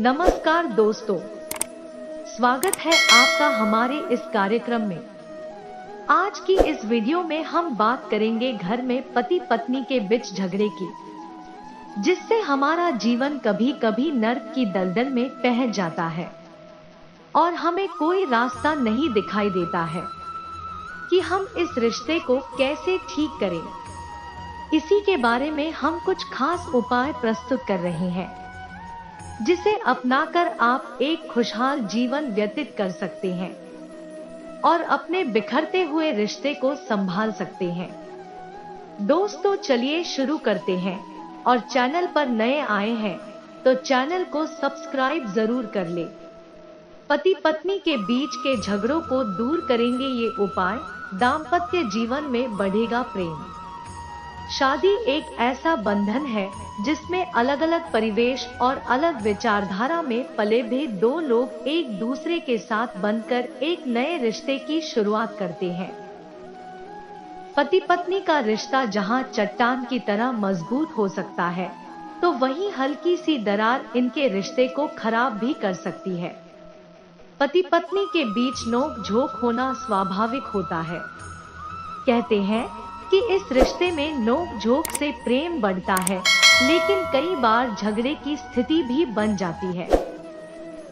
नमस्कार दोस्तों, स्वागत है आपका हमारे इस कार्यक्रम में। आज की इस वीडियो में हम बात करेंगे घर में पति पत्नी के बीच झगड़े की, जिससे हमारा जीवन कभी कभी नर्क की दलदल में पहुंच जाता है और हमें कोई रास्ता नहीं दिखाई देता है कि हम इस रिश्ते को कैसे ठीक करें। इसी के बारे में हम कुछ खास उपाय प्रस्तुत कर रहे हैं, जिसे अपनाकर आप एक खुशहाल जीवन व्यतीत कर सकते हैं और अपने बिखरते हुए रिश्ते को संभाल सकते हैं। दोस्तों, चलिए शुरू करते हैं। और चैनल पर नए आए हैं तो चैनल को सब्सक्राइब जरूर कर ले। पति पत्नी के बीच के झगड़ों को दूर करेंगे ये उपाय, दाम्पत्य जीवन में बढ़ेगा प्रेम। शादी एक ऐसा बंधन है जिसमें अलग अलग परिवेश और अलग विचारधारा में पले हुए दो लोग एक दूसरे के साथ बनकर एक नए रिश्ते की शुरुआत करते हैं। पति पत्नी का रिश्ता जहां चट्टान की तरह मजबूत हो सकता है, तो वहीं हल्की सी दरार इनके रिश्ते को खराब भी कर सकती है। पति पत्नी के बीच नोक झोंक होना स्वाभाविक होता है। कहते हैं कि इस रिश्ते में नोक झोंक से प्रेम बढ़ता है, लेकिन कई बार झगड़े की स्थिति भी बन जाती है।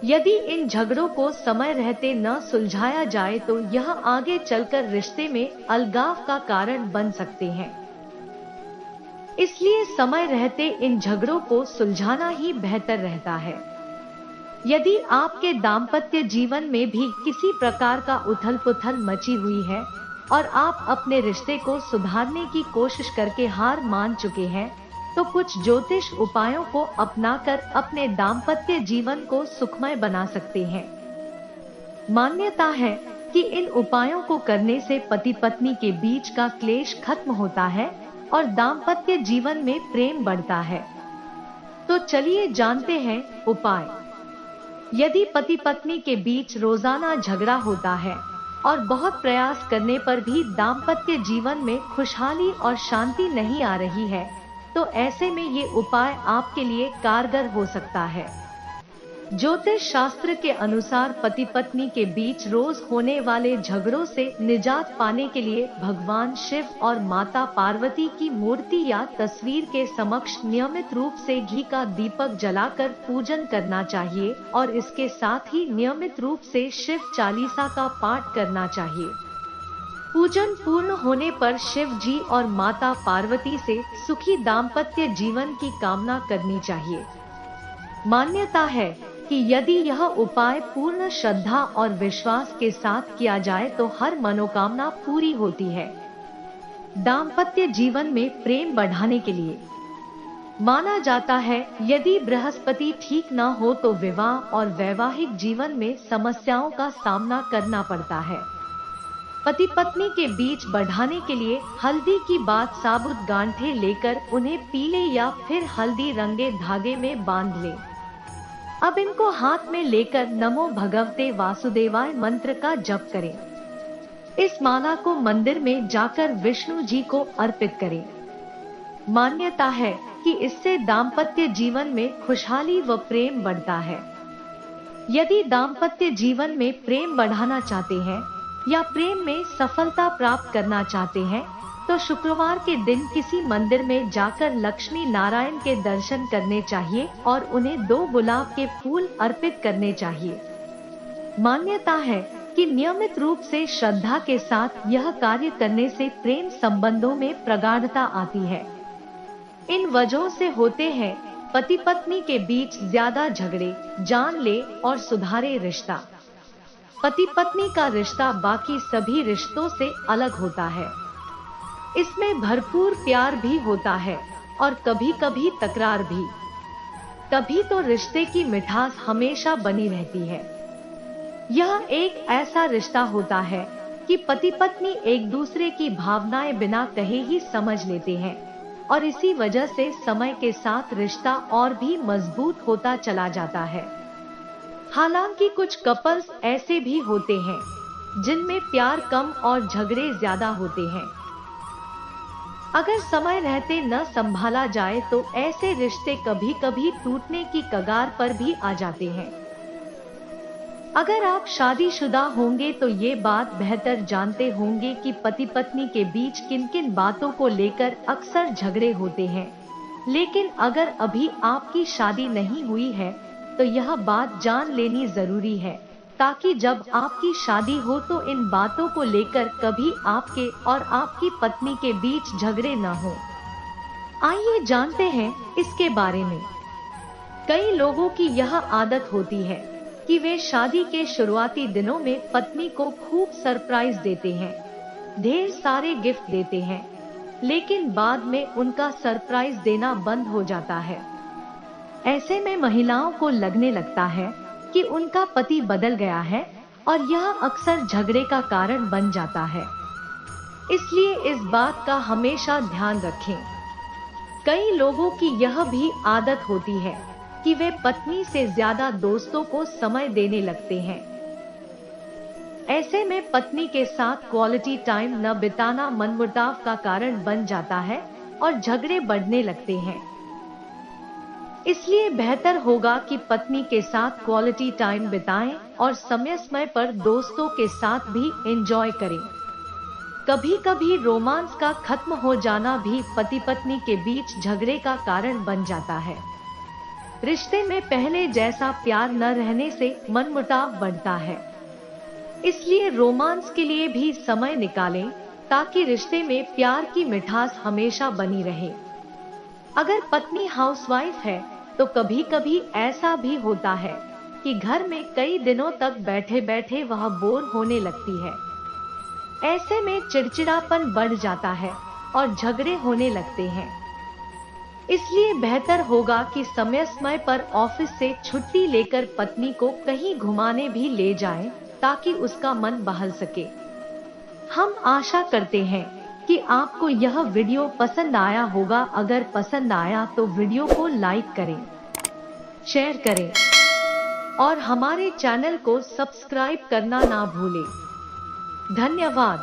यदि इन झगड़ों को समय रहते न सुलझाया जाए तो यह आगे चलकर रिश्ते में अलगाव का कारण बन सकते हैं। इसलिए समय रहते इन झगड़ों को सुलझाना ही बेहतर रहता है। यदि आपके दाम्पत्य जीवन में भी किसी प्रकार का उथल पुथल मची हुई है और आप अपने रिश्ते को सुधारने की कोशिश करके हार मान चुके हैं, तो कुछ ज्योतिष उपायों को अपनाकर अपने दाम्पत्य जीवन को सुखमय बना सकते हैं। मान्यता है कि इन उपायों को करने से पति पत्नी के बीच का क्लेश खत्म होता है और दाम्पत्य जीवन में प्रेम बढ़ता है। तो चलिए जानते हैं उपाय। यदि पति पत्नी के बीच रोजाना झगड़ा होता है और बहुत प्रयास करने पर भी दाम्पत्य जीवन में खुशहाली और शांति नहीं आ रही है, तो ऐसे में ये उपाय आपके लिए कारगर हो सकता है। ज्योतिष शास्त्र के अनुसार पति पत्नी के बीच रोज होने वाले झगड़ों से निजात पाने के लिए भगवान शिव और माता पार्वती की मूर्ति या तस्वीर के समक्ष नियमित रूप से घी का दीपक जलाकर पूजन करना चाहिए और इसके साथ ही नियमित रूप से शिव चालीसा का पाठ करना चाहिए। पूजन पूर्ण होने पर शिव जी और माता पार्वती से सुखी दाम्पत्य जीवन की कामना करनी चाहिए। मान्यता है कि यदि यह उपाय पूर्ण श्रद्धा और विश्वास के साथ किया जाए तो हर मनोकामना पूरी होती है। दाम्पत्य जीवन में प्रेम बढ़ाने के लिए माना जाता है, यदि बृहस्पति ठीक न हो तो विवाह और वैवाहिक जीवन में समस्याओं का सामना करना पड़ता है। पति पत्नी के बीच बढ़ाने के लिए हल्दी की बात साबुत गांठें लेकर उन्हें पीले या फिर हल्दी रंगे धागे में बांध लें। अब इनको हाथ में लेकर नमो भगवते वासुदेवाय मंत्र का जप करें। इस माला को मंदिर में जाकर विष्णु जी को अर्पित करें। मान्यता है कि इससे दाम्पत्य जीवन में खुशहाली व प्रेम बढ़ता है। यदि दाम्पत्य जीवन में प्रेम बढ़ाना चाहते हैं या प्रेम में सफलता प्राप्त करना चाहते हैं, तो शुक्रवार के दिन किसी मंदिर में जाकर लक्ष्मी नारायण के दर्शन करने चाहिए और उन्हें 2 गुलाब के फूल अर्पित करने चाहिए। मान्यता है कि नियमित रूप से श्रद्धा के साथ यह कार्य करने से प्रेम संबंधों में प्रगाढ़ता आती है। इन वजहों से होते हैं पति पत्नी के बीच ज्यादा झगड़े, जान ले और सुधारे रिश्ता। पति पत्नी का रिश्ता बाकी सभी रिश्तों से अलग होता है। इसमें भरपूर प्यार भी होता है और कभी कभी तकरार भी। तभी तो रिश्ते की मिठास हमेशा बनी रहती है। यह एक ऐसा रिश्ता होता है कि पति पत्नी एक दूसरे की भावनाएं बिना कहे ही समझ लेते हैं और इसी वजह से समय के साथ रिश्ता और भी मजबूत होता चला जाता है। हालांकि कुछ कपल्स ऐसे भी होते हैं जिनमें प्यार कम और झगड़े ज्यादा होते हैं। अगर समय रहते न संभाला जाए तो ऐसे रिश्ते कभी कभी टूटने की कगार पर भी आ जाते हैं। अगर आप शादीशुदा होंगे तो ये बात बेहतर जानते होंगे कि पति पत्नी के बीच किन किन बातों को लेकर अक्सर झगड़े होते हैं। लेकिन अगर अभी आपकी शादी नहीं हुई है तो यह बात जान लेनी जरूरी है, ताकि जब आपकी शादी हो तो इन बातों को लेकर कभी आपके और आपकी पत्नी के बीच झगड़े न हो। आइए जानते हैं इसके बारे में। कई लोगों की यह आदत होती है कि वे शादी के शुरुआती दिनों में पत्नी को खूब सरप्राइज देते हैं, ढेर सारे गिफ्ट देते हैं, लेकिन बाद में उनका सरप्राइज देना बंद हो जाता है। ऐसे में महिलाओं को लगने लगता है कि उनका पति बदल गया है और यह अक्सर झगड़े का कारण बन जाता है। इसलिए इस बात का हमेशा ध्यान रखें। कई लोगों की यह भी आदत होती है कि वे पत्नी से ज्यादा दोस्तों को समय देने लगते हैं। ऐसे में पत्नी के साथ क्वालिटी टाइम न बिताना मनमुटाव का कारण बन जाता है और झगड़े बढ़ने लगते हैं। इसलिए बेहतर होगा कि पत्नी के साथ क्वालिटी टाइम बिताएं और समय समय पर दोस्तों के साथ भी एंजॉय करें। कभी कभी रोमांस का खत्म हो जाना भी पति पत्नी के बीच झगड़े का कारण बन जाता है। रिश्ते में पहले जैसा प्यार न रहने से मनमुटाव बढ़ता है। इसलिए रोमांस के लिए भी समय निकालें ताकि रिश्ते में प्यार की मिठास हमेशा बनी रहे। अगर पत्नी हाउसवाइफ है तो कभी कभी ऐसा भी होता है कि घर में कई दिनों तक बैठे बैठे वह बोर होने लगती है। ऐसे में चिड़चिड़ापन बढ़ जाता है और झगड़े होने लगते हैं। इसलिए बेहतर होगा कि समय समय पर ऑफिस से छुट्टी लेकर पत्नी को कहीं घुमाने भी ले जाएं, ताकि उसका मन बहल सके। हम आशा करते हैं कि आपको यह वीडियो पसंद आया होगा। अगर पसंद आया तो वीडियो को लाइक करें, शेयर करें और हमारे चैनल को सब्सक्राइब करना ना भूलें। धन्यवाद।